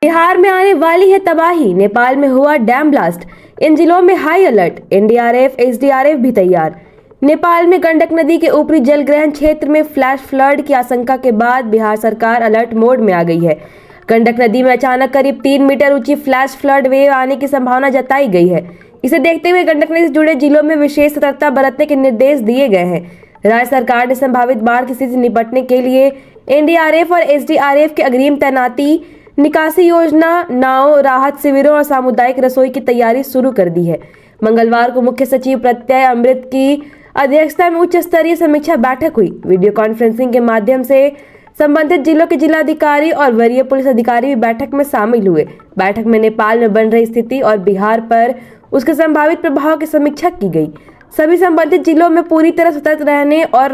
बिहार में आने वाली है तबाही, नेपाल में हुआ डैम ब्लास्ट। इन जिलों में हाई अलर्ट, एनडीआरएफ एसडीआरएफ भी तैयार। नेपाल में गंडक नदी के ऊपरी जलग्रहण क्षेत्र में फ्लैश फ्लड की आशंका के बाद बिहार सरकार अलर्ट मोड में आ गई है। गंडक नदी में अचानक करीब 3 मीटर ऊंची फ्लैश फ्लड वेव आने की संभावना जताई गई है। इसे देखते हुए गंडक नदी से जुड़े जिलों में विशेष सतर्कता बरतने के निर्देश दिए गए हैं। राज्य सरकार ने संभावित बाढ़ की स्थिति से निपटने के लिए एनडीआरएफ और एसडीआरएफ की अग्रिम तैनाती, निकासी योजना, नाव, राहत शिविरों और सामुदायिक रसोई की तैयारी शुरू कर दी है। मंगलवार को मुख्य सचिव प्रत्यय अमृत की अध्यक्षता में उच्च स्तरीय समीक्षा बैठक हुई। वीडियो कॉन्फ्रेंसिंग के माध्यम से संबंधित जिलों के जिलाधिकारी और वरीय पुलिस अधिकारी भी बैठक में शामिल हुए। बैठक में नेपाल में बन रही स्थिति और बिहार पर उसके संभावित प्रभाव की समीक्षा की गई। सभी संबंधित जिलों में पूरी तरह सतर्क रहने और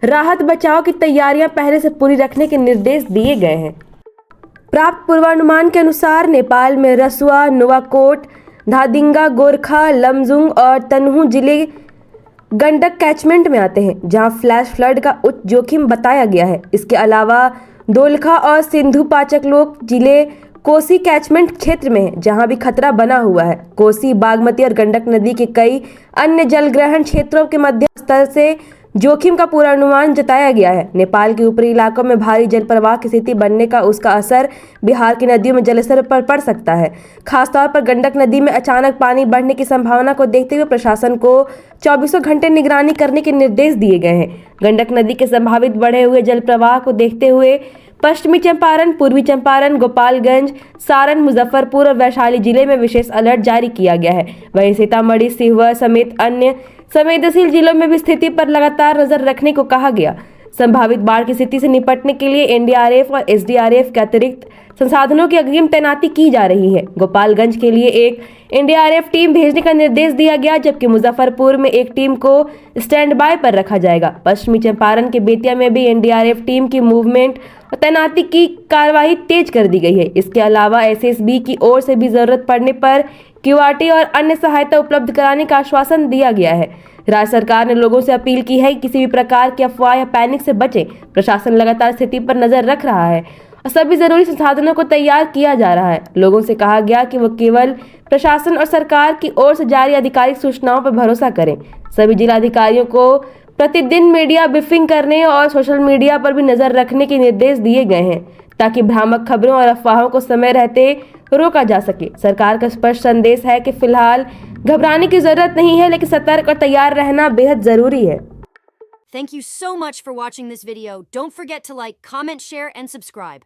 राहत बचाव की तैयारियां पहले से पूरी रखने के निर्देश दिए गए हैं। प्राप्त पूर्वानुमान के अनुसार नेपाल में रसुआ, नुवाकोट, धादिंगा, गोरखा, लमजुंग और तनहू जिले गंडक कैचमेंट में आते हैं, जहां फ्लैश फ्लड का उच्च जोखिम बताया गया है। इसके अलावा दोलखा और सिंधु पाचकलोक जिले कोसी कैचमेंट क्षेत्र में है, जहां भी खतरा बना हुआ है। कोसी, बागमती और गंडक नदी के कई अन्य जलग्रहण क्षेत्रों के मध्यम स्तर से जोखिम का पूर्वानुमान जताया गया है। नेपाल के ऊपरी इलाकों में भारी जल प्रवाह की स्थिति बनने का उसका असर बिहार की नदियों में जलस्तर पर पड़ सकता है। खासतौर पर गंडक नदी में अचानक पानी बढ़ने की संभावना को देखते हुए प्रशासन को 24 घंटे निगरानी करने के निर्देश दिए गए हैं। गंडक नदी के संभावित बढ़े हुए जल प्रवाह को देखते हुए पश्चिमी चंपारण, पूर्वी चंपारण, गोपालगंज, सारण, मुजफ्फरपुर और वैशाली जिले में विशेष अलर्ट जारी किया गया है। वहीं सीतामढ़ी, सिवनी समेत अन्य संवेदनशील जिलों में भी स्थिति पर लगातार नजर रखने को कहा गया। संभावित बाढ़ की स्थिति से निपटने के लिए एनडीआरएफ और एसडीआरएफ के अतिरिक्त संसाधनों की अग्रिम तैनाती की जा रही है। गोपालगंज के लिए एक एनडीआरएफ टीम भेजने का निर्देश दिया गया, जबकि मुजफ्फरपुर में एक टीम को स्टैंड बाय पर रखा जाएगा। पश्चिमी चंपारण के बेतिया में भी एनडीआरएफ टीम की मूवमेंट और तैनाती की कार्यवाही तेज कर दी गई है। इसके अलावा एसएसबी की ओर से भी जरूरत पड़ने पर क्यूआरटी और अन्य सहायता उपलब्ध कराने का आश्वासन दिया गया है। राज्य सरकार ने लोगों से अपील की है कि किसी भी प्रकार की अफवाह या पैनिक से बचें। प्रशासन लगातार स्थिति पर नजर रख रहा है और सभी जरूरी संसाधनों को तैयार किया जा रहा है। लोगों से कहा गया कि वो केवल प्रशासन और सरकार की ओर से जारी आधिकारिक सूचनाओं पर भरोसा करें। सभी जिलाधिकारियों को प्रतिदिन मीडिया ब्रीफिंग करने और सोशल मीडिया पर भी नजर रखने के निर्देश दिए गए हैं, ताकि भ्रामक खबरों और अफवाहों को समय रहते रोका जा सके। सरकार का स्पष्ट संदेश है कि फिलहाल घबराने की जरूरत नहीं है, लेकिन सतर्क और तैयार रहना बेहद जरूरी है। Thank you so much for watching this video. Don't forget to like, comment, share, and subscribe.